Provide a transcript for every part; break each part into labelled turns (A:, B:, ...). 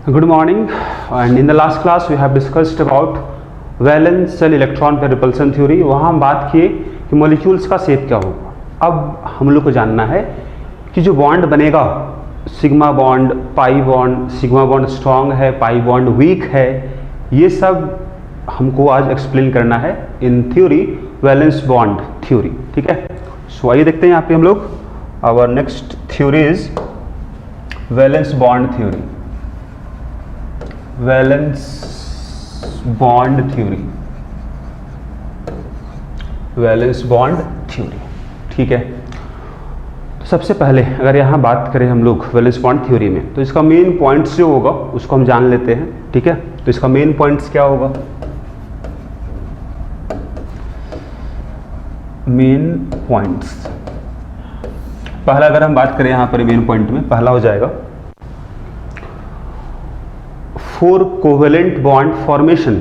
A: Good morning, and in the last class we have discussed about valence shell electron pair repulsion theory. वहाँ हम बात किए कि molecules का शेप क्या होगा। अब हम लोग को जानना है कि जो बॉन्ड बनेगा, sigma bond, pi bond, sigma bond strong है, पाई बॉन्ड वीक है, ये सब हमको आज एक्सप्लेन करना है in theory, valence bond theory. ठीक है, सो आइए देखते हैं यहाँ पे हम लोग। Our next theory is valence bond theory, valence bond theory, valence bond theory. ठीक है, तो सबसे पहले अगर यहाँ बात करें हम लोग वैलेंस बॉन्ड थ्योरी में, तो इसका मेन पॉइंट्स जो होगा उसको हम जान लेते हैं। ठीक है, तो इसका मेन पॉइंट्स क्या होगा? मेन पॉइंट्स, पहला अगर हम बात करें यहाँ पर मेन पॉइंट में, पहला हो जाएगा for covalent bond formation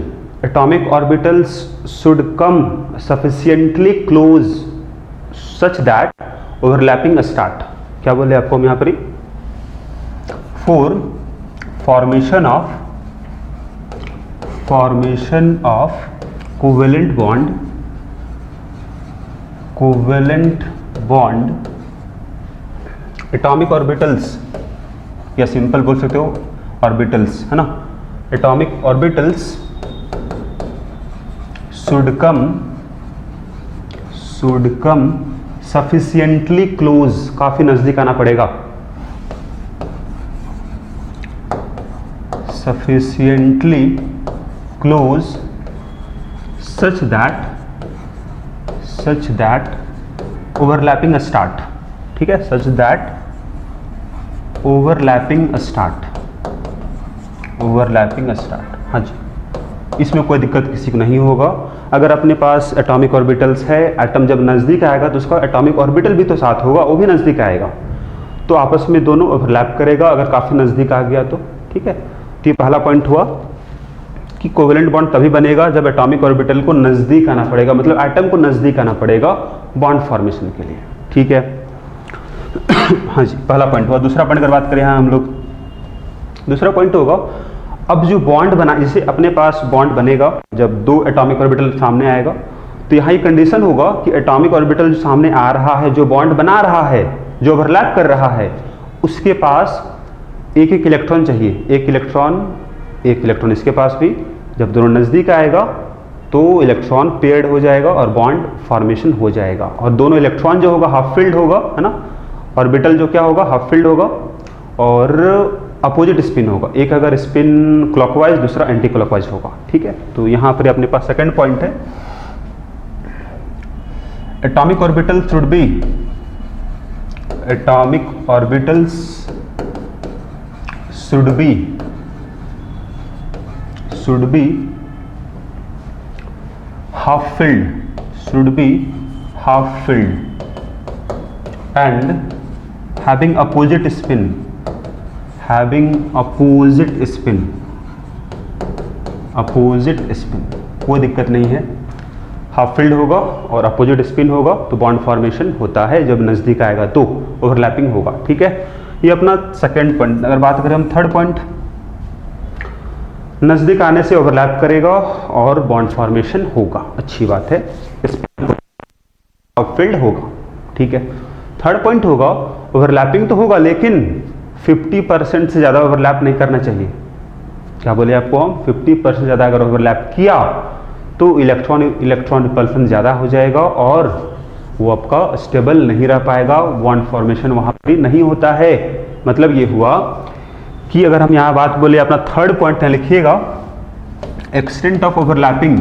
A: atomic orbitals should come sufficiently close such that overlapping start। क्या बोले आपको हम यहाँ पर? for formation of covalent bond atomic orbitals, या सिंपल बोल सकते हो ऑर्बिटल्स, है ना। Atomic orbitals should come sufficiently close, काफी नजदीक आना पड़ेगा, sufficiently close such that overlapping start. ठीक है, सच दैट ओवरलैपिंग स्टार्ट। हाँ जी, इसमें कोई दिक्कत किसी को नहीं होगा। अगर अपने पास एटॉमिक ऑर्बिटल्स है, एटम जब नज़दीक आएगा तो उसका एटॉमिक ऑर्बिटल भी तो साथ होगा, वो भी नज़दीक आएगा, तो आपस में दोनों ओवरलैप करेगा अगर काफ़ी नज़दीक आ गया तो। ठीक है, तो ये पहला पॉइंट हुआ कि कोवेलेंट बॉन्ड तभी बनेगा जब एटॉमिक ऑर्बिटल को नज़दीक आना पड़ेगा, मतलब एटम को नज़दीक आना पड़ेगा बॉन्ड फॉर्मेशन के लिए। ठीक है हाँ जी, पहला पॉइंट हुआ। दूसरा पॉइंट अगर बात करें यहाँ हम लोग, दूसरा पॉइंट होगा अब जो बॉन्ड बना, जैसे अपने पास बॉन्ड बनेगा जब दो एटॉमिक ऑर्बिटल सामने आएगा, तो यहाँ ये कंडीशन होगा कि एटॉमिक ऑर्बिटल जो सामने आ रहा है, जो बॉन्ड बना रहा है, जो ओवरलैप कर रहा है, उसके पास एक एक इलेक्ट्रॉन चाहिए, एक इलेक्ट्रॉन इसके पास भी। जब दोनों नज़दीक आएगा तो इलेक्ट्रॉन पेयर्ड हो जाएगा और बॉन्ड फॉर्मेशन हो जाएगा, और दोनों इलेक्ट्रॉन जो होगा हाफ फील्ड होगा, है ना। ऑर्बिटल जो क्या होगा, हाफ फील्ड होगा और अपोजिट स्पिन होगा, एक अगर स्पिन क्लॉकवाइज दूसरा एंटी क्लॉकवाइज होगा। ठीक है, तो यहां पर अपने पास सेकंड पॉइंट है, atomic orbitals should be half filled and having opposite spin, कोई दिक्कत नहीं है, हाफ फील्ड होगा और अपोजिट स्पिन होगा तो बॉन्ड फॉर्मेशन होता है, जब नज़दीक आएगा तो ओवरलैपिंग होगा। ठीक है, ये अपना सेकंड पॉइंट। अगर बात करें हम थर्ड पॉइंट, नज़दीक आने से ओवरलैप करेगा और बॉन्ड फॉर्मेशन होगा, अच्छी बात है, हाफ फील्ड होगा। ठीक है, थर्ड पॉइंट होगा ओवरलैपिंग तो होगा लेकिन 50% से ज़्यादा ओवरलैप नहीं करना चाहिए। क्या बोले आपको हम? 50% ज़्यादा अगर ओवरलैप किया तो इलेक्ट्रॉन रिपल्सन ज़्यादा हो जाएगा और वो आपका स्टेबल नहीं रह पाएगा, बॉन्ड फॉर्मेशन वहाँ पर नहीं होता है। मतलब ये हुआ कि अगर हम यहाँ बात बोले, अपना थर्ड पॉइंट यहाँ लिखिएगा, extent of overlapping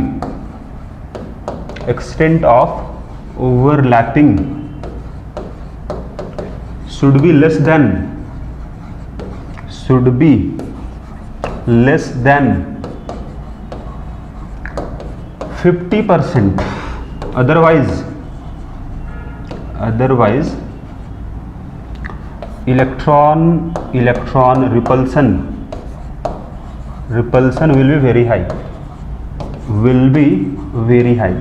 A: should be less than 50%, otherwise electron repulsion will be very high,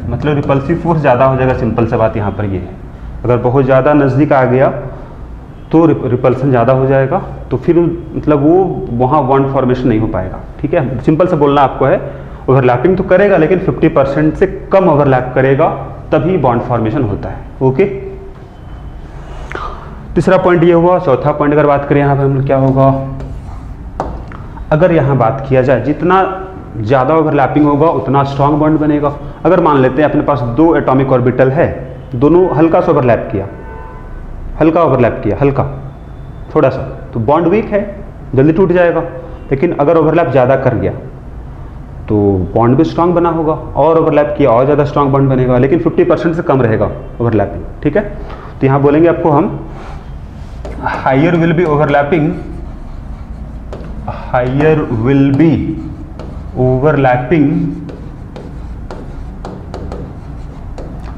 A: मतलब रिपल्सिव फोर्स ज़्यादा हो जाएगा। सिंपल सा बात यहाँ पर ये है, अगर बहुत ज़्यादा नज़दीक आ गया तो रिपल्सन ज़्यादा हो जाएगा, तो फिर मतलब वो वहाँ बॉन्ड फॉर्मेशन नहीं हो पाएगा। ठीक है, सिंपल से बोलना आपको है, ओवरलैपिंग तो करेगा लेकिन 50% से कम ओवरलैप करेगा तभी बॉन्ड फॉर्मेशन होता है। ओके, तीसरा पॉइंट ये हुआ। चौथा पॉइंट अगर बात करें यहाँ पर हम क्या होगा, अगर यहाँ बात किया जाए जितना ज़्यादा ओवरलैपिंग होगा उतना स्ट्रांग बॉन्ड बनेगा। अगर मान लेते हैं अपने पास दो एटॉमिक ऑर्बिटल है, दोनों हल्का सा ओवरलैप किया, हल्का थोड़ा सा, तो बॉन्ड वीक है, जल्दी टूट जाएगा। लेकिन अगर ओवरलैप ज़्यादा कर गया तो बॉन्ड भी स्ट्रांग बना होगा, और ओवरलैप किया और ज़्यादा स्ट्रांग बॉन्ड बनेगा, लेकिन 50% से कम रहेगा ओवरलैपिंग। ठीक है, तो यहाँ बोलेंगे आपको हम higher will be overlapping,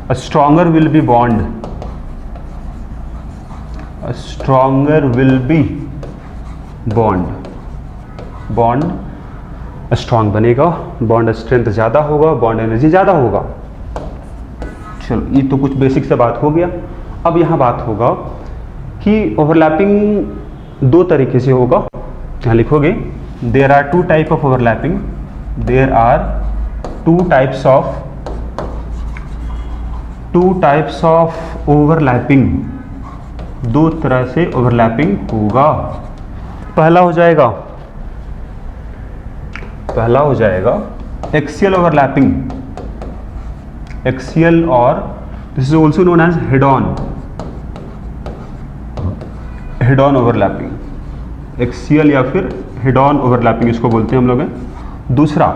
A: a stronger will be bond, bond strong बनेगा, बॉन्ड स्ट्रेंथ ज़्यादा होगा, बॉन्ड एनर्जी ज़्यादा होगा। चलो, ये तो कुछ बेसिक से बात हो गया। अब यहाँ बात होगा कि ओवरलैपिंग दो तरीके से होगा। यहाँ लिखोगे there are two type of overlapping, दो तरह से ओवरलैपिंग होगा। पहला हो जाएगा एक्सियल ओवरलैपिंग, और this is also known as head on overlapping. Axial या फिर हेड ऑन ओवरलैपिंग इसको बोलते हैं हम लोग हैं। दूसरा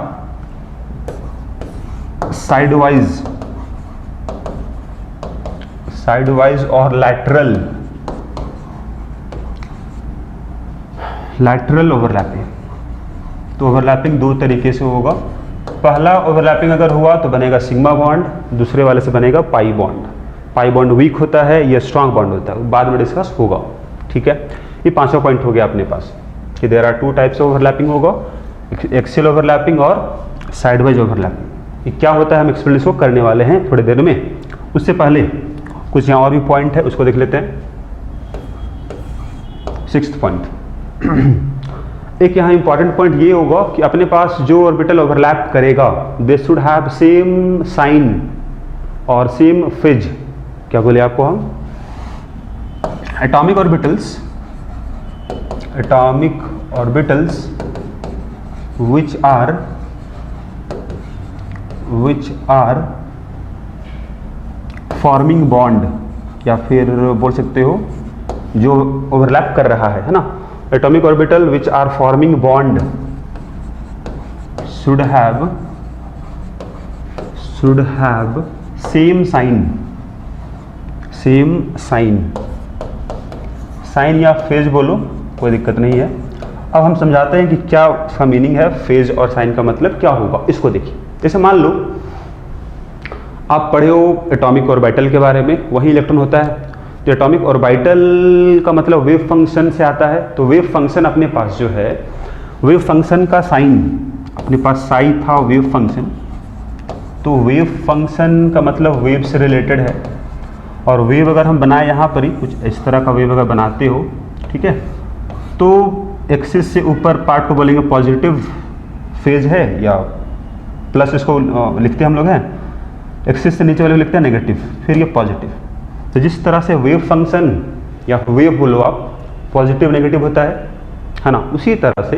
A: साइडवाइज और लैटरल ओवरलैपिंग। तो ओवरलैपिंग दो तरीके से होगा। पहला ओवरलैपिंग अगर हुआ तो बनेगा सिग्मा बॉन्ड, दूसरे वाले से बनेगा pi bond. Pi bond weak होता है, ये स्ट्रांग बॉन्ड होता है, बाद में डिस्कस होगा। ठीक है, ये पांचवा पॉइंट हो गया अपने पास कि there are two types of overlapping होगा, एक्सियल ओवरलैपिंग और साइडवाइज ओवरलैपिंग। ये क्या होता है हम एक्सप्लेन इसको करने वाले हैं थोड़ी देर में। उससे पहले कुछ यहाँ और भी पॉइंट है, उसको देख लेते हैं। सिक्स्थ पॉइंट एक यहाँ इंपॉर्टेंट पॉइंट ये होगा कि अपने पास जो ऑर्बिटल ओवरलैप करेगा they should have same sign और सेम फेज। क्या बोले आपको हम, atomic orbitals which are forming bond, या फिर बोल सकते हो जो ओवरलैप कर रहा है ना, atomic orbital which are forming bond should have same sign या फेज बोलो, कोई दिक्कत नहीं है। अब हम समझाते हैं कि क्या उसका मीनिंग है, फेज और साइन का मतलब क्या होगा। इसको देखिए, जैसे मान लो आप पढ़े हो एटॉमिक ऑर्बिटल के बारे में, वही इलेक्ट्रॉन होता है। तो एटॉमिक ऑर्बिटल का मतलब वेव फंक्शन से आता है। तो वेव फंक्शन अपने पास जो है, वेव फंक्शन का साइन अपने पास साई था वेव फंक्शन, तो वेव फंक्शन का मतलब वेव से रिलेटेड है। और वेव अगर हम बनाए यहाँ पर ही कुछ इस तरह का वेव अगर बनाते हो, ठीक है, तो एक्सिस से ऊपर पार्ट को बोलेंगे पॉजिटिव फेज है, या प्लस इसको लिखते हम लोग हैं, एक्सिस से नीचे वाले को लिखते हैं नेगेटिव, फिर ये पॉजिटिव। तो जिस तरह से वेव फंक्शन या वेव बोलो आप पॉजिटिव नेगेटिव होता है ना, उसी तरह से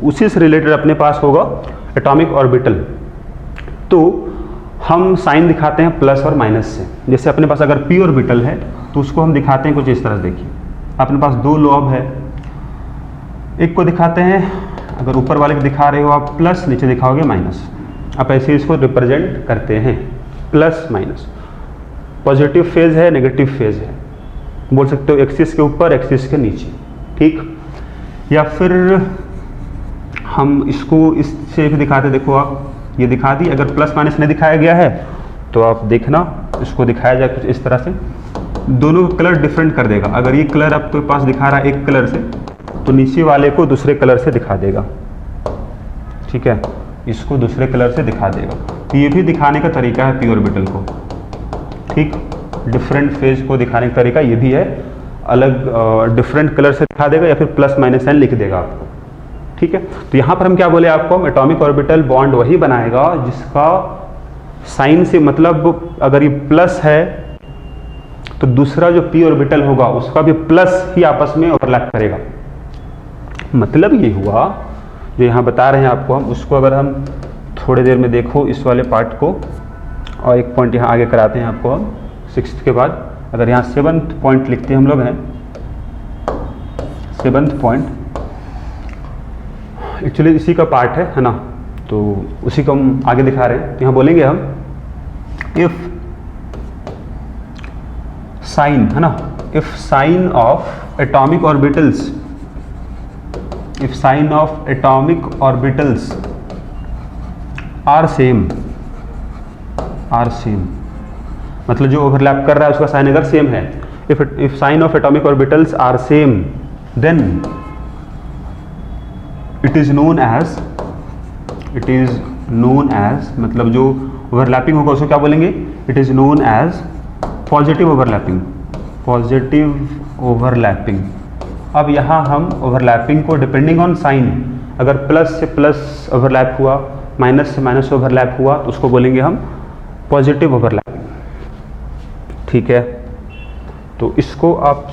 A: उसी से रिलेटेड अपने पास होगा एटॉमिक ऑर्बिटल। तो हम साइन दिखाते हैं प्लस और माइनस से। जैसे अपने पास अगर पी ऑर्बिटल है तो उसको हम दिखाते हैं कुछ इस तरह से। देखिए अपने पास दो लॉब है, एक को दिखाते हैं, अगर ऊपर वाले को दिखा रहे हो आप प्लस, नीचे दिखाओगे माइनस। आप ऐसे इसको रिप्रेजेंट करते हैं, प्लस माइनस। पॉजिटिव फेज है, नेगेटिव फेज है, बोल सकते हो एक्सिस के ऊपर एक्सिस के नीचे, ठीक। या फिर हम इसको इससे भी दिखाते, देखो आप ये दिखा दी। अगर प्लस माइनस नहीं दिखाया गया है तो आप देखना इसको दिखाया जाए कुछ इस तरह से, दोनों कलर डिफरेंट कर देगा। अगर ये कलर आपके पास दिखा रहा है एक कलर से, तो नीचे वाले को दूसरे कलर से दिखा देगा, ठीक है, इसको दूसरे कलर से दिखा देगा। तो ये भी दिखाने का तरीका है पी ऑर्बिटल को, ठीक। डिफरेंट फेज को दिखाने का तरीका ये भी है। अलग डिफरेंट कलर से दिखा देगा या फिर प्लस माइनस साइन लिख देगा आपको। ठीक है, तो यहाँ पर हम क्या बोले आपको, हम एटॉमिक ऑर्बिटल बॉन्ड वही बनाएगा जिसका साइन से मतलब अगर ये प्लस है तो दूसरा जो p ऑर्बिटल होगा उसका भी प्लस ही आपस में ओवरलैप करेगा। मतलब ये हुआ जो यहाँ बता रहे हैं आपको हम, उसको अगर हम थोड़ी देर में देखो इस वाले पार्ट को, और एक पॉइंट यहाँ आगे कराते हैं आपको हम 6th के बाद। अगर यहाँ 7th पॉइंट लिखते हम लोग हैं, 7th पॉइंट एक्चुअली इसी का पार्ट है ना, तो उसी को हम आगे दिखा रहे हैं। यहाँ बोलेंगे हम इफ साइन, है ना, if sign of atomic orbitals, if sign of atomic orbitals are same, are same मतलब जो ओवरलैप कर रहा है उसका साइन अगर सेम है, if sign of atomic orbitals are same then it is known as, it is known as मतलब जो ओवरलैपिंग होगा उसको क्या बोलेंगे, it is known as positive overlapping, positive overlapping. अब यहाँ हम ओवरलैपिंग को डिपेंडिंग ऑन साइन, अगर प्लस से प्लस ओवरलैप हुआ, माइनस से माइनस ओवरलैप हुआ तो उसको बोलेंगे हम पॉजिटिव ओवरलैपिंग। ठीक है, तो इसको आप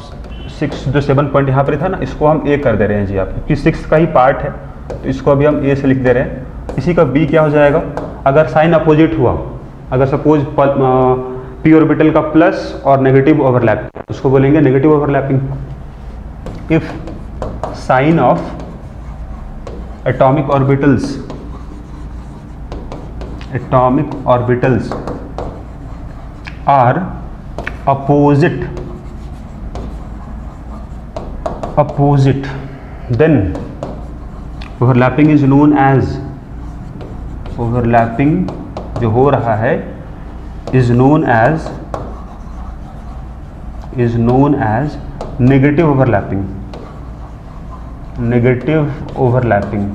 A: 6 जो 7 पॉइंट यहाँ पर था ना, इसको हम ए कर दे रहे हैं जी आप, क्योंकि 6 का ही पार्ट है तो इसको अभी हम ए से लिख दे रहे हैं। इसी का बी क्या हो जाएगा, अगर साइन अपोजिट हुआ, अगर सपोज पी ऑर्बिटल का प्लस और नेगेटिव ओवरलैप, उसको बोलेंगे negative overlapping. If sign of atomic orbitals, atomic orbitals are opposite, opposite then overlapping is known as, overlapping जो हो रहा है is known as, is known as negative overlapping, negative overlapping.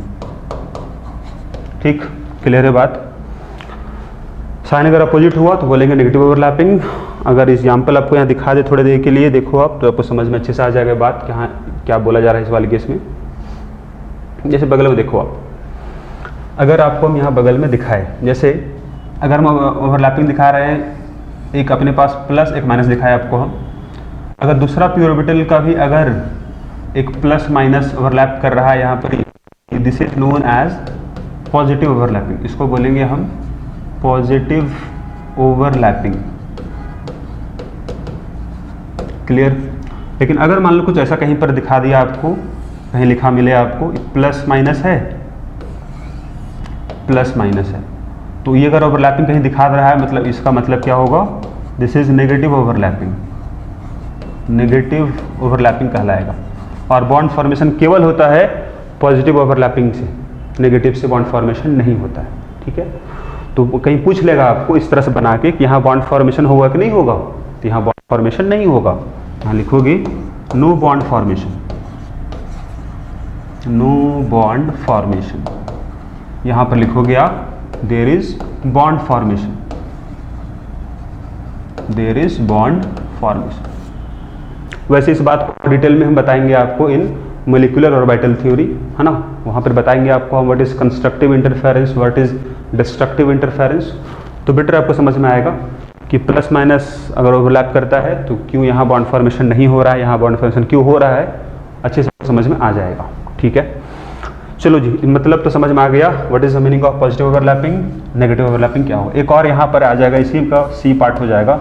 A: ठीक, clear है बात। Sign अगर अपोजिट हुआ तो बोलेंगे नेगेटिव ओवरलैपिंग। अगर एग्जाम्पल आपको यहाँ दिखा दे थोड़ी देर के लिए, देखो आप, तो आपको समझ में अच्छे से आ जाएगा बात कि हाँ क्या बोला जा रहा है इस वाले केस में। जैसे बगल में देखो आप, अगर आपको हम यहाँ बगल में दिखाए, जैसे अगर हम ओवरलैपिंग दिखा रहे हैं, एक अपने पास प्लस एक माइनस दिखाया आपको हम, अगर दूसरा पी ऑर्बिटल का भी अगर एक प्लस माइनस ओवरलैप कर रहा है यहाँ पर, this is known as positive overlapping, इसको बोलेंगे हम पॉजिटिव ओवरलैपिंग। क्लियर। लेकिन अगर मान लो कुछ ऐसा कहीं पर दिखा दिया आपको, कहीं लिखा मिले आपको प्लस माइनस है, प्लस माइनस है, तो ये अगर ओवरलैपिंग कहीं दिखा रहा है, मतलब इसका मतलब क्या होगा, this is negative overlapping, negative overlapping कहलाएगा। और बॉन्ड फॉर्मेशन केवल होता है पॉजिटिव ओवरलैपिंग से, नेगेटिव से बॉन्ड फॉर्मेशन नहीं होता है। ठीक है, तो कहीं पूछ लेगा आपको इस तरह से बना के कि यहाँ बॉन्ड फॉर्मेशन होगा कि नहीं होगा, तो यहाँ बॉन्ड फॉर्मेशन नहीं होगा, यहाँ लिखोगे no bond formation, no bond formation. यहाँ पर लिखोगे आप there is bond formation, there is bond formation. वैसे इस बात को डिटेल में हम बताएंगे आपको इन मोलिकुलर ऑर्बिटल थ्योरी, है ना, वहाँ पर बताएंगे आपको हम what is constructive interference, what is destructive interference. तो बेटर आपको समझ में आएगा कि प्लस माइनस अगर ओवरलैप करता है तो क्यों यहाँ बॉन्ड फॉर्मेशन नहीं हो रहा है, यहाँ बॉन्ड फॉर्मेशन क्यों हो रहा है, अच्छे से समझ में आ जाएगा। ठीक है, चलो जी, मतलब तो समझ में आ गया what is the meaning of positive overlapping, negative overlapping क्या हो। एक और यहाँ पर आ जाएगा, इसी का सी पार्ट हो जाएगा,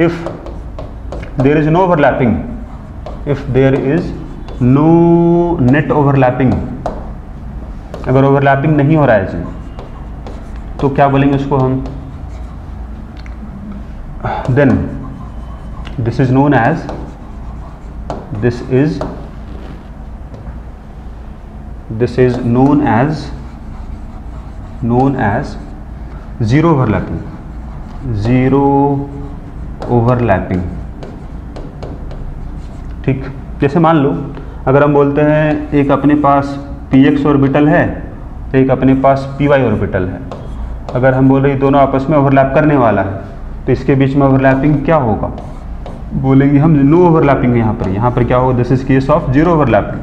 A: if there is no overlapping, if there is no net overlapping, अगर ओवरलैपिंग नहीं हो रहा है जी, तो क्या बोलेंगे उसको हम, then this is known as, this is known as zero overlapping, zero overlapping। ठीक, जैसे मान लो अगर हम बोलते हैं एक अपने पास px ऑर्बिटल है, एक अपने पास py ऑर्बिटल है, अगर हम बोल रहे दोनों आपस में ओवरलैप करने वाला है, तो इसके बीच में ओवरलैपिंग क्या होगा, बोलेंगे हम नो ओवरलैपिंग है यहाँ पर क्या होगा, this is case of zero overlapping.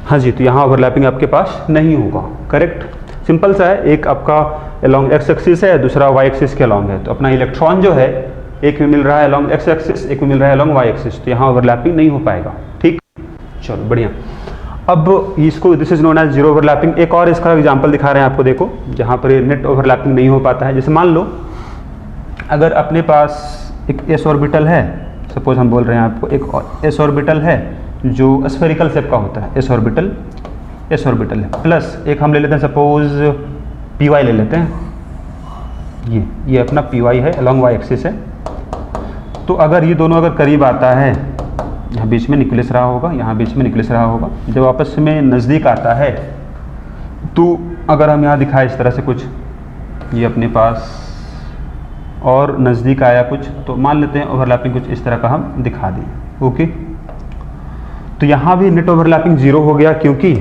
A: हाँ जी, तो यहाँ ओवरलैपिंग आपके पास नहीं होगा। करेक्ट, सिंपल सा है, एक आपका अलॉन्ग एक्स एक्सिस है, दूसरा वाई एक्सिस के अलॉन्ग है, तो अपना इलेक्ट्रॉन जो है एक में मिल रहा है अलॉन्ग एक्स एक्सिस, एक में मिल रहा है अलॉन्ग वाई एक्सिस, तो यहाँ ओवरलैपिंग नहीं हो पाएगा। ठीक, चलो बढ़िया। अब इसको this is known as zero overlapping. एक और इसका एग्जांपल दिखा रहे हैं आपको, देखो जहाँ पर नेट ओवरलैपिंग नहीं हो पाता है। जैसे मान लो अगर अपने पास एक एस ऑर्बिटल है, सपोज हम बोल रहे हैं आपको एक एस ऑर्बिटल है जो स्फेरिकल शेप का होता है, एस ऑर्बिटल है, प्लस एक हम ले लेते हैं सपोज पी वाई ले लेते हैं, ये अपना पी वाई है, अलॉन्ग वाई एक्सिस है। तो अगर ये दोनों अगर करीब आता है, यहाँ बीच में न्यूक्लियस रहा होगा, यहाँ बीच में न्यूक्लियस रहा होगा, जब आपस में नज़दीक आता है तो अगर हम यहाँ दिखाएं इस तरह से कुछ, ये अपने पास और नज़दीक आया कुछ, तो मान लेते हैं ओवरलैपिंग कुछ इस तरह का हम दिखा दें। ओके, तो यहाँ भी नेट ओवरलैपिंग जीरो हो गया, क्योंकि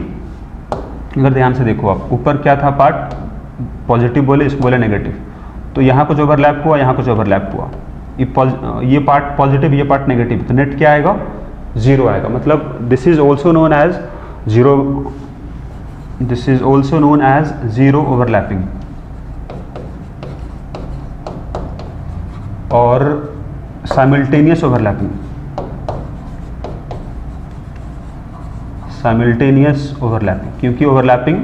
A: अगर ध्यान से देखो आप, ऊपर क्या था पार्ट, पॉजिटिव बोले, इसको बोले नेगेटिव, तो यहाँ कुछ ओवरलैप हुआ, यहाँ कुछ ओवरलैप हुआ, ये पार्ट पॉजिटिव, ये पार्ट नेगेटिव, तो नेट क्या आएगा, जीरो आएगा। मतलब this is also known as zero, this is also known as zero overlapping और साइमल्टेनियस ओवरलैपिंग, क्योंकि ओवरलैपिंग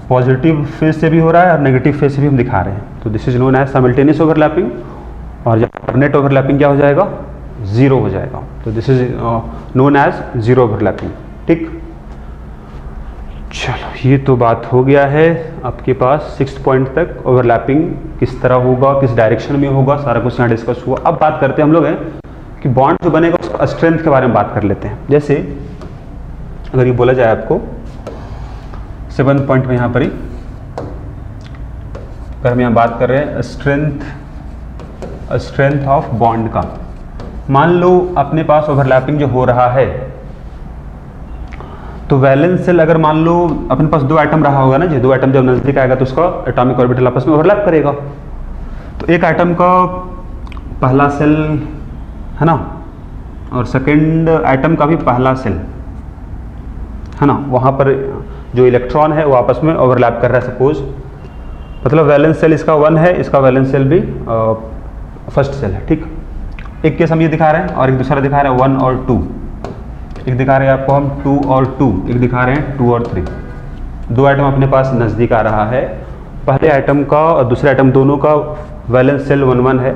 A: पॉजिटिव फेज से भी हो रहा है और नेगेटिव फेज से भी हम दिखा रहे हैं, तो this is known as simultaneous overlapping. और जब नेट ओवरलैपिंग क्या हो जाएगा, जीरो हो जाएगा, तो this is known as zero overlapping. ठीक, चलो ये तो बात हो गया है आपके पास 6th पॉइंट तक, ओवरलैपिंग किस तरह होगा, किस डायरेक्शन में होगा, सारा कुछ यहाँ डिस्कस हुआ। अब बात करते हैं हम लोग हैं कि बॉन्ड जो बनेगा उसका स्ट्रेंथ के बारे में बात कर लेते हैं। जैसे अगर ये बोला जाए आपको 7th पॉइंट में यहाँ पर ही, अगर हम यहाँ बात कर रहे हैं स्ट्रेंथ ऑफ बॉन्ड का, मान लो अपने पास ओवरलैपिंग जो हो रहा है, तो वैलेंस सेल अगर मान लो अपने पास दो एटम रहा होगा ना जी, दो एटम जब नजदीक आएगा तो उसका एटॉमिक ऑर्बिटल आपस में ओवरलैप करेगा। तो एक एटम का पहला सेल है ना, और सेकंड एटम का भी पहला सेल है ना, वहाँ पर जो इलेक्ट्रॉन है वो आपस में ओवरलैप कर रहा है सपोज, मतलब वैलेंस सेल इसका 1 है, इसका वैलेंस सेल भी फर्स्ट सेल है। ठीक, एक केस हम ये दिखा रहे हैं और एक दूसरा दिखा रहे हैं 1 और 2, एक दिखा रहे हैं आपको हम 2 और 2, एक दिखा रहे हैं 2 और 3। दो आइटम अपने पास नज़दीक आ रहा है, पहले आइटम का और दूसरे आइटम दोनों का वैलेंस सेल 1 1 है,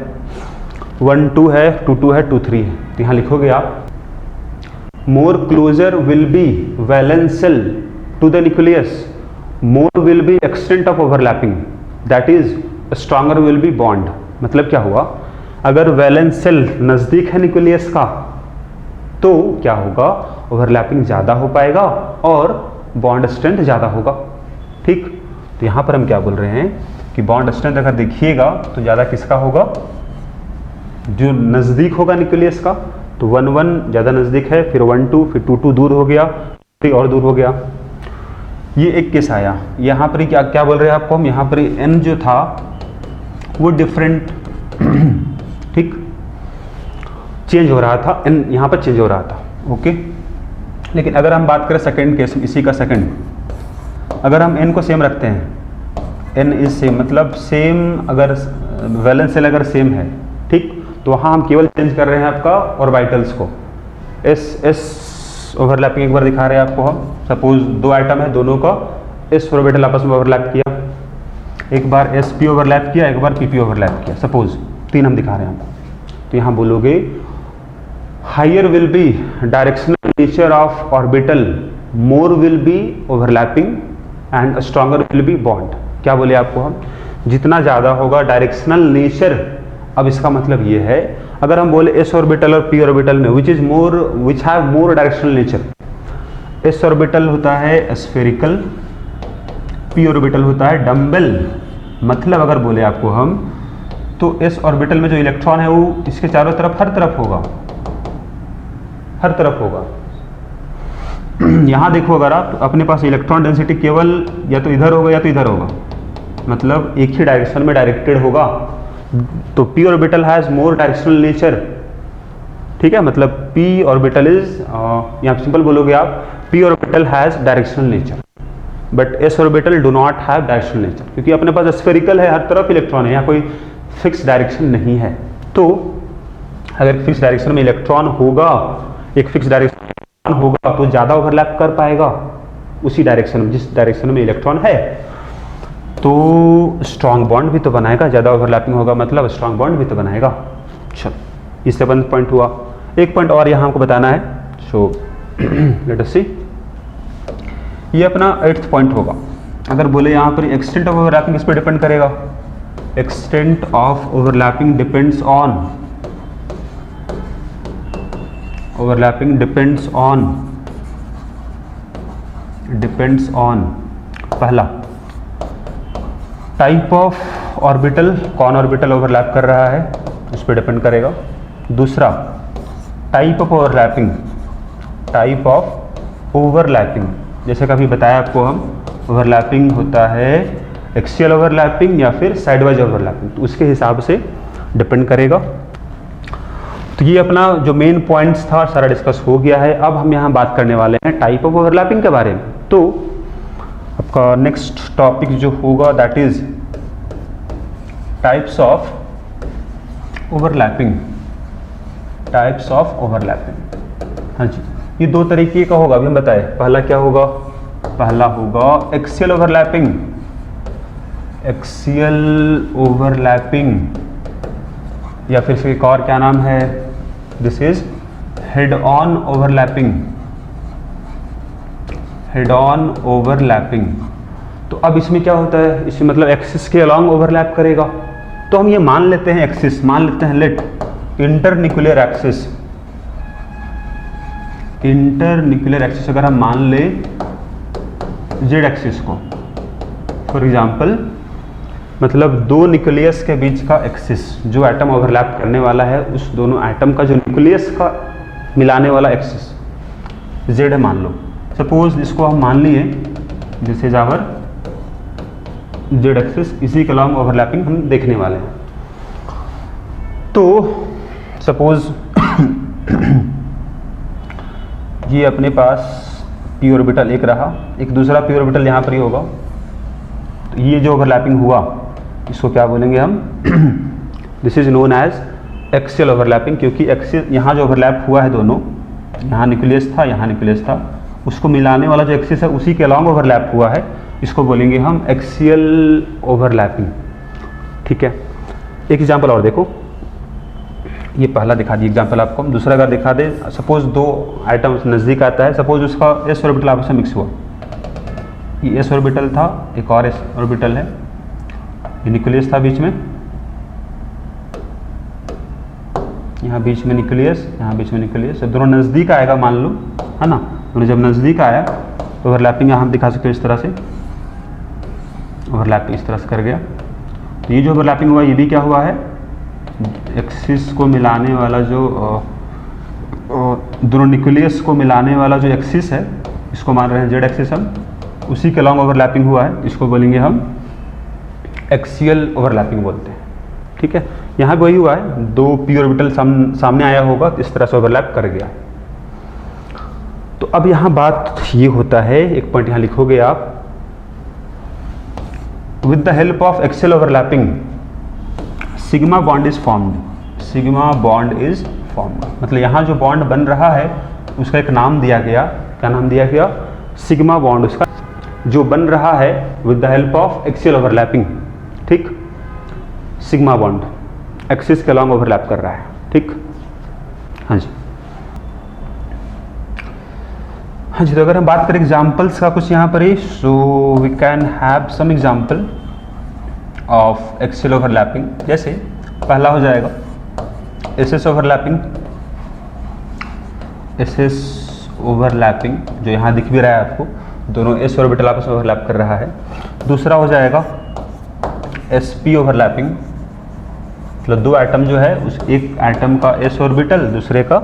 A: 1 2 है, 2 2 है, 2 3 है। तो यहाँ लिखोगे आप more closer will be valence shell to the nucleus, more will be extent of overlapping, that is stronger will be bond. मतलब क्या हुआ, अगर वैलेंस सेल नज़दीक है न्यूक्लियस का तो क्या होगा, ओवरलैपिंग ज़्यादा हो पाएगा और बॉन्ड स्ट्रेंथ ज़्यादा होगा। ठीक, तो यहाँ पर हम क्या बोल रहे हैं कि बॉन्ड स्ट्रेंथ अगर देखिएगा तो ज़्यादा किसका होगा, जो नज़दीक होगा न्यूक्लियस का, तो 1 1 ज़्यादा नज़दीक है, फिर 1 2, फिर 2 2 दूर हो गया, 3 और दूर हो गया। ये एक केस आया। यहाँ पर क्या क्या बोल रहे हैं आपको हम, यहाँ पर n जो था वो डिफरेंट ठीक चेंज हो रहा था, n यहाँ पर चेंज हो रहा था। ओके, लेकिन अगर हम बात करें सेकंड केस, इसी का सेकंड, अगर हम n को सेम रखते हैं, n इज सेम, मतलब सेम, अगर वैलेंस सेल अगर सेम है, ठीक, तो वहाँ हम केवल चेंज कर रहे हैं आपका ऑर्बिटल्स को। s ओवरलैपिंग एक बार दिखा रहे हैं आपको हम, सपोज दो आइटम है, दोनों का s ऑर्बिटल आपस में ओवरलैप किया, एक बार sp ओवरलैप किया, एक बार pp ओवरलैप किया, सपोज 3 हम दिखा रहे हैं आपको। तो यहाँ बोलोगे higher will be directional nature of orbital, more will be overlapping and stronger will be bond. क्या बोले आपको हम, जितना ज़्यादा होगा डायरेक्शनल नेचर। अब इसका मतलब ये है, अगर हम बोले s ऑर्बिटल और p ऑर्बिटल में which have more directional nature, s orbital होता है स्फेरिकल, p ऑर्बिटल होता है डम्बल। मतलब अगर बोले आपको हम, तो s ऑर्बिटल में जो इलेक्ट्रॉन है वो इसके चारों तरफ, हर तरफ होगा, हर तरफ होगा। यहाँ देखो, अगर आप अपने पास इलेक्ट्रॉन डेंसिटी केवल या तो इधर होगा या तो इधर होगा, मतलब एक ही डायरेक्शन में डायरेक्टेड होगा, तो p orbital has more directional nature, ठीक है, मतलब p ऑर्बिटल इज, यहाँ सिंपल बोलोगे आप, p orbital has directional nature but s orbital do not have directional nature, क्योंकि अपने पास स्फेरिकल है, हर तरफ इलेक्ट्रॉन है, यहाँ कोई फिक्स डायरेक्शन नहीं है। तो अगर फिक्स डायरेक्शन में इलेक्ट्रॉन होगा, एक फिक्स डायरेक्शन होगा तो ज़्यादा ओवरलैप कर पाएगा उसी डायरेक्शन में जिस डायरेक्शन में इलेक्ट्रॉन है, तो स्ट्रॉन्ग बॉन्ड भी तो बनाएगा, ज़्यादा ओवरलैपिंग होगा मतलब स्ट्रॉन्ग बॉन्ड भी तो बनाएगा। चलो, ये 7th पॉइंट हुआ। एक पॉइंट और यहाँ हमको बताना है, सो लेट अस सी, ये अपना 8th पॉइंट होगा। अगर बोले यहाँ पर एक्सटेंट ऑफ ओवरलैपिंग किस पर डिपेंड करेगा, extent of overlapping depends on, overlapping depends on पहला टाइप ऑफ ऑर्बिटल, कौन ऑर्बिटल ओवरलैप कर रहा है उस पर डिपेंड करेगा। दूसरा टाइप ऑफ ओवरलैपिंग, जैसे कभी बताया आपको हम, ओवरलैपिंग होता है एक्सियल ओवरलैपिंग या फिर साइडवाइज ओवरलैपिंग, तो उसके हिसाब से डिपेंड करेगा। तो ये अपना जो मेन पॉइंट्स था सारा डिस्कस हो गया है। अब हम यहाँ बात करने वाले हैं टाइप ऑफ ओवरलैपिंग के बारे में। तो आपका नेक्स्ट टॉपिक जो होगा that is types of overlapping, types of overlapping. हाँ जी, ये दो तरीके का होगा, अभी हम बताए। पहला क्या होगा, पहला होगा एक्सियल ओवरलैपिंग, एक्सियल ओवरलैपिंग, या फिर एक और क्या नाम है, this is head on overlapping, head on overlapping. तो अब इसमें क्या होता है, इसमें मतलब एक्सिस के अलॉन्ग ओवरलैप करेगा। तो हम ये मान लेते हैं एक्सिस, मान लेते हैं let internuclear axis, internuclear axis अगर हम मान ले जेड एक्सिस को, फॉर एग्जांपल मतलब दो न्यूक्लियस के बीच का एक्सिस जो एटम ओवरलैप करने वाला है, उस दोनों एटम का जो न्यूक्लियस का मिलाने वाला एक्सिस जेड है मान लो। सपोज इसको हम मान लिए this is our Z axis, इसी के अलॉन्ग ओवरलैपिंग हम देखने वाले हैं। तो सपोज ये अपने पास पी ऑर्बिटल एक रहा, एक दूसरा पी ऑर्बिटल यहाँ पर ही होगा। तो ये जो ओवरलैपिंग हुआ इसको क्या बोलेंगे हम, this is known as axial overlapping, क्योंकि एक्सियल यहाँ जो ओवरलैप हुआ है दोनों, यहाँ न्यूक्लियस था, यहाँ न्यूक्लियस था, उसको मिलाने वाला जो एक्सिस है उसी के अलॉन्ग ओवरलैप हुआ है, इसको बोलेंगे हम एक्सियल ओवरलैपिंग। ठीक है, एक एग्जांपल और देखो, ये पहला दिखा दी एग्जांपल आपको, हम दूसरा अगर दिखा दे। सपोज दो आइटम्स नज़दीक आता है, सपोज उसका एस ऑर्बिटल आपस में मिक्स हुआ, ये एस ऑर्बिटल था, एक और एस ऑर्बिटल है, ये न्यूक्लियस था बीच में, यहाँ बीच में न्यूक्लियस, यहाँ बीच में न्यूक्लियस, दोनों नज़दीक आएगा मान लो, है ना। दोनों जब नज़दीक आया तो ओवरलैपिंग यहाँ हम दिखा सकते हो इस तरह से, ओवरलैपिंग इस तरह से कर गया। तो ये जो ओवरलैपिंग हुआ ये भी क्या हुआ है, एक्सिस को मिलाने वाला जो दोनों न्यूक्लियस को मिलाने वाला जो एक्सिस है, इसको मान रहे हैं जेड एक्सिस हम, उसी के लॉन्ग ओवरलैपिंग हुआ है, इसको बोलेंगे हम एक्सियल ओवरलैपिंग बोलते हैं। ठीक है, यहाँ भी वही हुआ है, दो पी ऑर्बिटल सामने आया होगा, इस तरह से ओवरलैप कर गया। तो अब यहाँ बात ये होता है, एक पॉइंट यहाँ लिखोगे आप, with the help of axial overlapping sigma bond is formed, sigma bond is formed, मतलब यहाँ जो बॉन्ड बन रहा है उसका एक नाम दिया गया, क्या नाम दिया गया, सिग्मा बॉन्ड, उसका जो बन रहा है with the help of axial overlapping. ठीक, सिग्मा बॉन्ड एक्सिस के लॉन्ग ओवरलैप कर रहा है। ठीक, हाँ जी, हाँ जी। तो अगर हम बात करें एग्जाम्पल्स का कुछ यहाँ पर ही, so we can have some example of axial overlapping. जैसे पहला हो जाएगा एसएस ओवरलैपिंग, एसएस ओवरलैपिंग जो यहाँ दिख भी रहा है आपको, दोनों एस ऑर्बिटल आपस में ओवरलैप कर रहा है। दूसरा हो जाएगा एसपी ओवरलैपिंग, मतलब दो एटम जो है उस एक एटम का एस ऑर्बिटल दूसरे का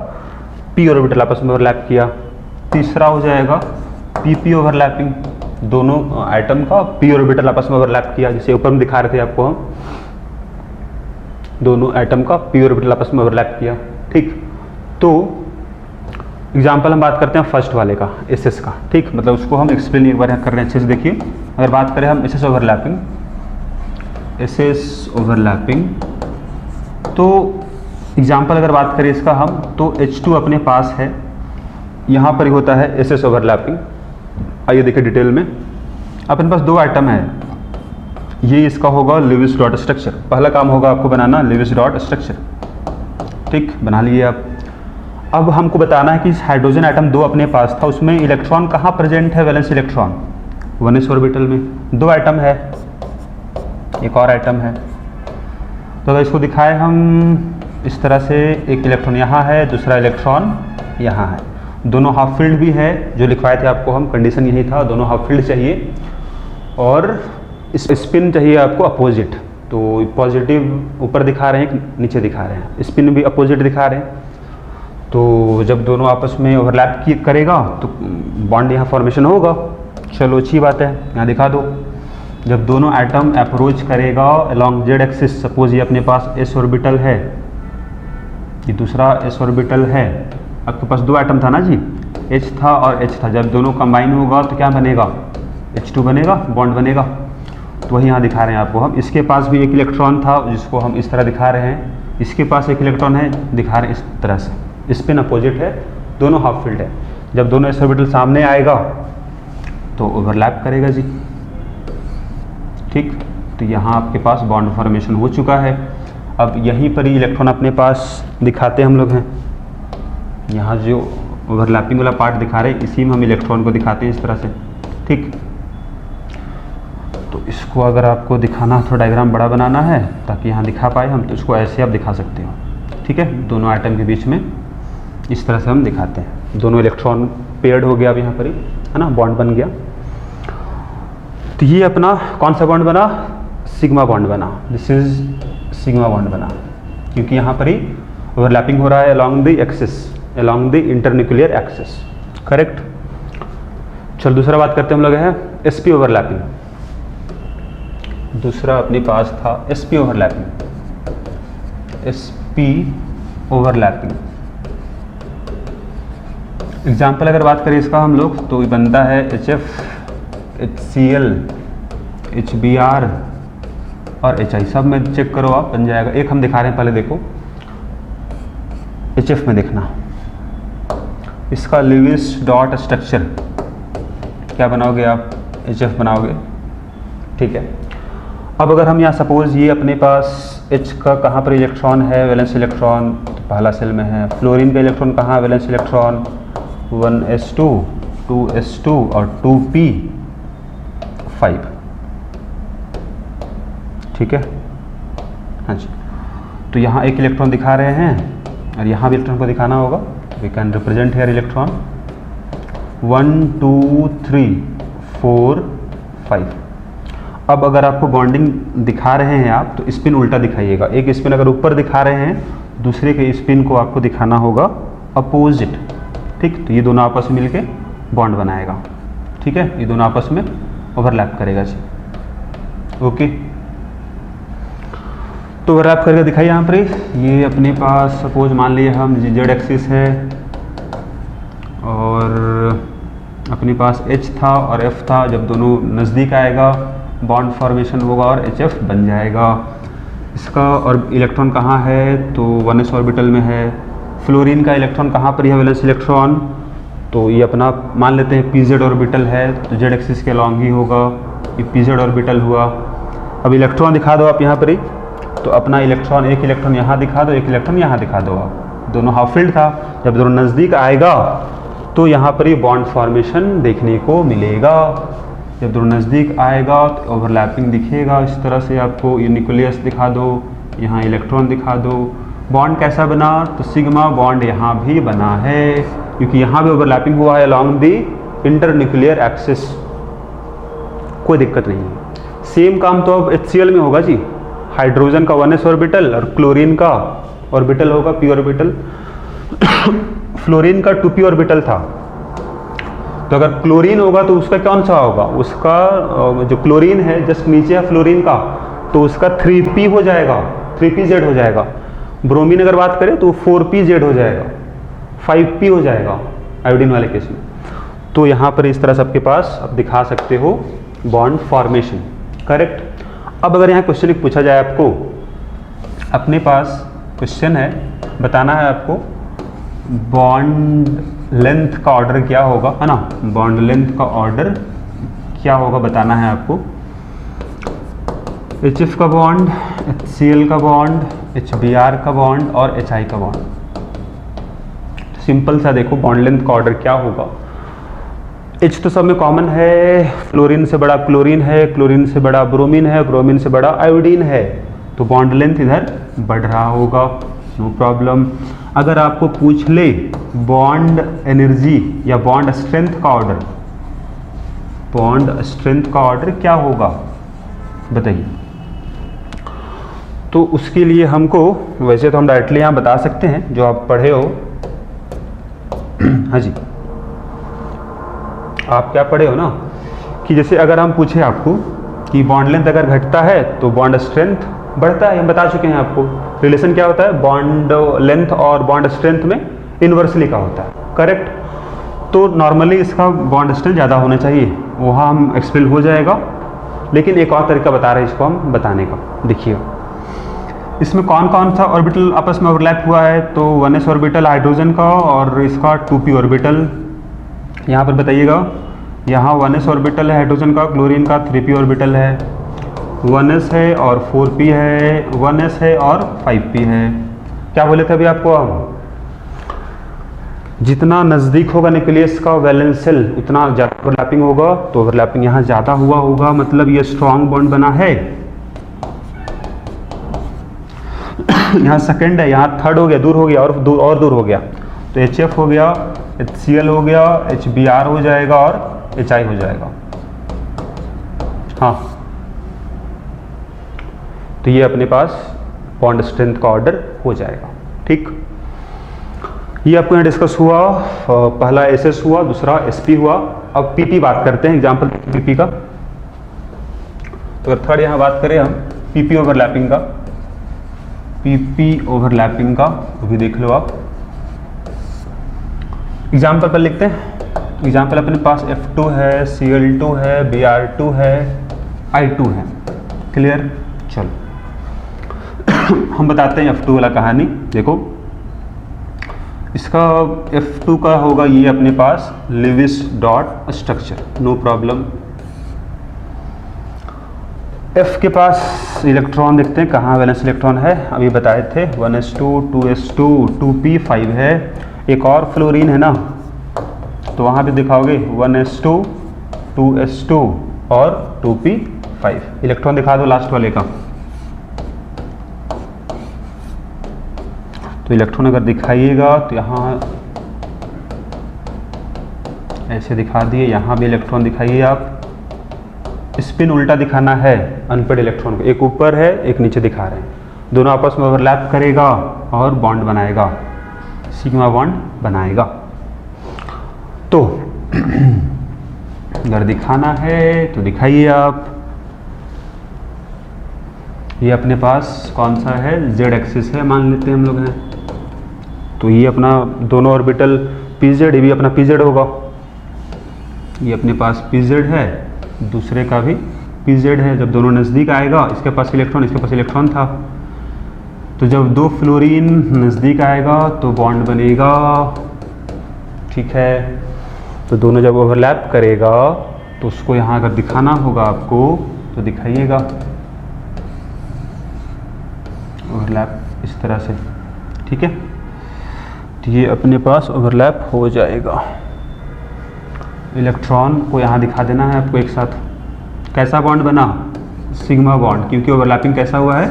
A: पी ऑर्बिटल आपस में ओवरलैप किया। तीसरा हो जाएगा पीपी ओवरलैपिंग, दोनों एटम का पी ऑर्बिटल आपस में ओवरलैप किया, जिसे ऊपर में दिखा रहे थे आपको हम। दोनों एटम का p ऑर्बिटल आपस में ओवरलैप किया। ठीक, तो एग्जाम्पल हम बात करते हैं फर्स्ट वाले का, एसएस का। ठीक, मतलब उसको हम एक्सप्लेन एक बार कर रहे हैं अच्छे से। देखिए, अगर बात करें हम एसएस ओवरलैपिंग, तो एग्जाम्पल अगर बात करें इसका हम, तो H2 अपने पास है, यहाँ पर ही होता है एसएस ओवरलैपिंग। आइए देखिए डिटेल में। अपने पास दो आइटम है, ये इसका होगा लेविस डॉट स्ट्रक्चर। पहला काम होगा आपको बनाना लेविस डॉट स्ट्रक्चर। ठीक, बना लिए आप। अब हमको बताना है कि हाइड्रोजन आइटम दो अपने पास था, उसमें इलेक्ट्रॉन कहाँ प्रेजेंट है, वैलेंस इलेक्ट्रॉन 1s ऑर्बिटल में। दो आइटम है, एक और आइटम है। तो अगर इसको दिखाएं हम इस तरह से, एक इलेक्ट्रॉन यहाँ है, दूसरा इलेक्ट्रॉन यहाँ है, दोनों हाफ फील्ड भी है, जो लिखवाए थे आपको हम, कंडीशन यही था, दोनों हाफ फील्ड चाहिए, और स्पिन चाहिए आपको अपोजिट। तो पॉजिटिव ऊपर दिखा रहे हैं, नीचे दिखा रहे हैं, स्पिन भी अपोजिट दिखा रहे हैं। तो जब दोनों आपस में ओवरलैप करेगा तो बॉन्ड यहाँ फॉर्मेशन होगा। चलो अच्छी बात है, यहाँ दिखा दो। जब दोनों एटम अप्रोच करेगा अलोंग जेड एक्सिस, सपोज ये अपने पास एस ऑर्बिटल है, ये दूसरा एस ऑर्बिटल है, आपके पास दो एटम था ना जी, H था और H था, जब दोनों कंबाइन होगा तो क्या बनेगा, H2 बनेगा, बॉन्ड बनेगा। तो वही यहाँ दिखा रहे हैं आपको हम। इसके पास भी एक इलेक्ट्रॉन था, जिसको हम इस तरह दिखा रहे हैं, इसके पास एक इलेक्ट्रॉन है, दिखा रहे हैं इस तरह से, स्पिन अपोजिट है, दोनों हाफ फील्ड है। जब दोनों एस ऑर्बिटल सामने आएगा तो ओवरलैप करेगा जी। ठीक, तो यहाँ आपके पास बॉन्ड फॉर्मेशन हो चुका है। अब यहीं पर ही इलेक्ट्रॉन अपने पास दिखाते हम लोग हैं, यहाँ जो ओवरलैपिंग वाला पार्ट दिखा रहे हैं, इसी में हम इलेक्ट्रॉन को दिखाते हैं इस तरह से। ठीक, तो इसको अगर आपको दिखाना, थोड़ा डायग्राम बड़ा बनाना है ताकि यहाँ दिखा पाए हम, तो इसको ऐसे आप दिखा सकते हो। ठीक है, दोनों आइटम के बीच में इस तरह से हम दिखाते हैं, दोनों इलेक्ट्रॉन पेयर्ड हो गया अब यहाँ पर ही, है ना, बॉन्ड बन गया। तो ये अपना कौन सा बॉन्ड बना, सिग्मा बॉन्ड बना, दिस इज सिग्मा बॉन्ड बना, क्योंकि यहाँ पर ही ओवरलैपिंग हो रहा है along the axis, along the internuclear axis. Correct. चल दूसरा बात करते हैं हम लोग है sp ओवरलैपिंग। दूसरा अपने पास था sp overlapping, sp overlapping. Example अगर बात करें इसका हम लोग, तो बनता है HF, HCl, HBr और HI। सब में चेक करो आप, बन जाएगा। एक हम दिखा रहे हैं, पहले देखो HF में देखना, इसका लेविस डॉट स्ट्रक्चर क्या बनाओगे आप, HF बनाओगे। ठीक है, अब अगर हम यहाँ सपोज ये अपने पास H का कहाँ पर इलेक्ट्रॉन है, वैलेंस इलेक्ट्रॉन, तो पहला सेल में है। फ्लोरीन का इलेक्ट्रॉन कहाँ, वैलेंस इलेक्ट्रॉन 1s2, 2s2 और 2p5। ठीक है, हाँ जी। तो यहाँ एक इलेक्ट्रॉन दिखा रहे हैं और यहाँ भी इलेक्ट्रॉन को दिखाना होगा। We can represent here electron 1 2 3 4 5। अब अगर आपको बॉन्डिंग दिखा रहे हैं आप, तो स्पिन उल्टा दिखाइएगा। एक स्पिन अगर ऊपर दिखा रहे हैं, दूसरे के स्पिन को आपको दिखाना होगा अपोजिट। ठीक, तो ये दोनों आपस में मिलके बॉन्ड बनाएगा। ठीक है, ये दोनों आपस में ओवरलैप करेगा जी। ओके, तो ओवरलैप करके दिखाइए यहाँ पर। ये अपने पास सपोज मान लिए हम जेड एक्सिस है और अपने पास H था और F था। जब दोनों नज़दीक आएगा बॉन्ड फॉर्मेशन होगा और HF बन जाएगा इसका। और इलेक्ट्रॉन कहाँ है, तो 1s ऑर्बिटल में है। फ्लोरीन का इलेक्ट्रॉन कहाँ पर है, वैलेंस इलेक्ट्रॉन, तो ये अपना मान लेते हैं pz ऑर्बिटल है, तो जेड एक्सिस के अलॉन्ग ही होगा, ये pz ऑर्बिटल हुआ। अब इलेक्ट्रॉन दिखा दो आप यहाँ पर ही, तो अपना इलेक्ट्रॉन, एक इलेक्ट्रॉन यहाँ दिखा दो, एक इलेक्ट्रॉन यहाँ दिखा दो आप। दोनों हाफ फील्ड था, जब दोनों नज़दीक आएगा तो यहाँ पर ही बॉन्ड फॉर्मेशन देखने को मिलेगा। जब दोनों नज़दीक आएगा तो ओवरलैपिंग दिखेगा इस तरह से आपको। ये न्यूक्लियस दिखा दो, यहाँ इलेक्ट्रॉन दिखा दो। बॉन्ड कैसा बना, तो सिग्मा बॉन्ड यहाँ भी बना है, क्योंकि यहाँ भी ओवरलैपिंग हुआ है अलॉन्ग दी इंटरन्यूक्लियर एक्सिस। कोई दिक्कत नहीं है। सेम काम तो अब HCl में होगा जी। हाइड्रोजन का 1s ऑर्बिटल और क्लोरीन का ऑर्बिटल होगा p ऑर्बिटल। फ्लोरीन का 2p ऑर्बिटल था, तो अगर क्लोरीन होगा तो उसका कौन सा होगा, उसका जो क्लोरीन है जस्ट नीचे है फ्लोरीन का, तो उसका 3p हो जाएगा। 3pz हो जाएगा। ब्रोमीन अगर बात करें तो 4pz हो जाएगा, 5p हो जाएगा आयोडीन वाले केस में। तो यहाँ पर इस तरह से आपके पास आप दिखा सकते हो बॉन्ड फॉर्मेशन, करेक्ट। अब अगर यहाँ क्वेश्चन एक पूछा जाए आपको, अपने पास क्वेश्चन है, बताना है आपको बॉन्ड लेंथ का ऑर्डर क्या होगा, है ना, बॉन्ड लेंथ का ऑर्डर क्या होगा बताना है आपको। HF का बॉन्ड, HCl का बॉन्ड, HBr का बॉन्ड और HI का बॉन्ड। सिंपल सा देखो बॉन्ड लेंथ का ऑर्डर क्या होगा। H तो सब में कॉमन है, फ्लोरीन से बड़ा क्लोरीन है, क्लोरीन से बड़ा ब्रोमीन है, ब्रोमीन से बड़ा आयोडीन है, तो बॉन्ड लेंथ इधर बढ़ रहा होगा, नो प्रॉब्लम। अगर आपको पूछ ले बॉन्ड एनर्जी या बॉन्ड स्ट्रेंथ का ऑर्डर, बॉन्ड स्ट्रेंथ का ऑर्डर क्या होगा बताइए, तो उसके लिए हमको, वैसे तो हम डायरेक्टली यहाँ बता सकते हैं जो आप पढ़े हो। हाँ जी, आप क्या पढ़े हो ना, कि जैसे अगर हम पूछे आपको कि बॉन्ड लेंथ अगर घटता है तो बॉन्ड स्ट्रेंथ बढ़ता है, हम बता चुके हैं आपको रिलेशन क्या होता है बॉन्ड लेंथ और बॉन्ड स्ट्रेंथ में, इन्वर्सली का होता है, करेक्ट। तो नॉर्मली इसका बॉन्ड स्ट्रेंथ ज़्यादा होना चाहिए, वहाँ हम एक्सप्लेन हो जाएगा, लेकिन एक और तरीका बता रहे हैं इसको हम बताने का। देखिए इसमें कौन कौन सा ऑर्बिटल आपस में ओवरलैप हुआ है, तो 1s ऑर्बिटल हाइड्रोजन का और इसका 2p ऑर्बिटल, यहाँ पर बताइएगा, यहाँ 1s ऑर्बिटल है हाइड्रोजन का, क्लोरीन का 3p ऑर्बिटल है, 1s है और 4p है, 1s है और 5p है। क्या बोले थे अभी आपको, हम जितना नज़दीक होगा न्यूक्लियस का वैलेंस शेल उतना ज़्यादा ओवरलैपिंग होगा, तो ओवरलैपिंग यहाँ ज़्यादा हुआ होगा, मतलब ये स्ट्रॉन्ग बॉन्ड बना है। यहाँ सेकंड है, यहाँ थर्ड हो गया, दूर हो गया और दूर हो गया, तो HF हो गया, HCl हो गया, HBr हो जाएगा और HI हो जाएगा। हाँ, तो ये अपने पास बॉन्ड स्ट्रेंथ का ऑर्डर हो जाएगा, ठीक। ये आपको यहाँ डिस्कस हुआ, पहला SS हुआ, दूसरा SP हुआ। अब PP बात करते हैं, एग्जाम्पल PP का। तो अगर थर्ड यहाँ बात करें हम PP ओवरलैपिंग का, PP ओवरलैपिंग का अभी देख लो आप। एग्जाम्पल पर लिखते हैं, एग्जाम्पल अपने पास F2 है, Cl2 है, Br2 है, I2 है, क्लियर। चलो हम बताते हैं F2 वाला कहानी। देखो इसका F2 का होगा ये अपने पास Lewis dot structure, no problem. F के पास इलेक्ट्रॉन देखते हैं कहाँ वैलेंस इलेक्ट्रॉन है, अभी बताए थे 1s2, 2s2, 2p5 है, एक और फ्लोरीन है ना, तो वहाँ भी दिखाओगे 1s2, 2s2 और 2p5। इलेक्ट्रॉन दिखा दो लास्ट वाले का, तो इलेक्ट्रॉन अगर दिखाइएगा तो यहाँ ऐसे दिखा दिए, यहाँ भी इलेक्ट्रॉन दिखाइए आप। स्पिन उल्टा दिखाना है अनपेड इलेक्ट्रॉन को, एक ऊपर है एक नीचे दिखा रहे हैं, दोनों आपस में ओवरलैप करेगा और बॉन्ड बनाएगा, सिग्मा बॉन्ड बनाएगा। तो अगर दिखाना है तो दिखाइए आप। ये अपने पास कौन सा है, Z एक्सिस है मान लेते हैं हम लोग हैं, तो ये अपना दोनों ऑर्बिटल PZ, ये भी अपना PZ होगा, ये अपने पास PZ है, दूसरे का भी PZ है। जब दोनों नज़दीक आएगा, इसके पास इलेक्ट्रॉन इसके पास इलेक्ट्रॉन था, तो जब दो फ्लोरीन नज़दीक आएगा तो बॉन्ड बनेगा, ठीक है। तो दोनों जब ओवरलैप करेगा तो उसको यहाँ अगर दिखाना होगा आपको तो दिखाइएगा, ओवरलैप इस तरह से, ठीक है। तो ये अपने पास ओवरलैप हो जाएगा, इलेक्ट्रॉन को यहाँ दिखा देना है आपको एक साथ। कैसा बॉन्ड बना, सिग्मा बॉन्ड, क्योंकि ओवरलैपिंग कैसा हुआ है,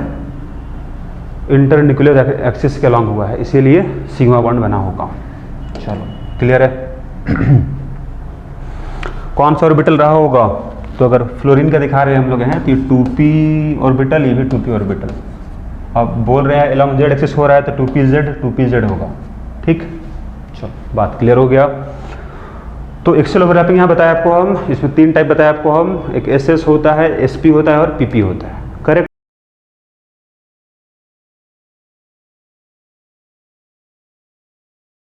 A: इंटरन्यूक्लियर एक्सिस के अलॉन्ग हुआ है, इसीलिए सिग्मा बॉन्ड बना होगा। चलो क्लियर है। कौन सा ऑर्बिटल रहा होगा, तो अगर फ्लोरीन का दिखा रहे हैं हम लोग हैं तो ये 2p ऑर्बिटल, ये भी 2p ऑर्बिटल। अब बोल रहे हैं अलॉन्ग Z एक्सिस हो रहा है तो 2pz होगा, ठीक। चलो बात क्लियर हो गया। तो एक्सेल ओवरलैपिंग यहाँ बताया आपको हम, इसमें तीन टाइप बताया आपको हम, एक SS होता है, SP होता है और PP होता है।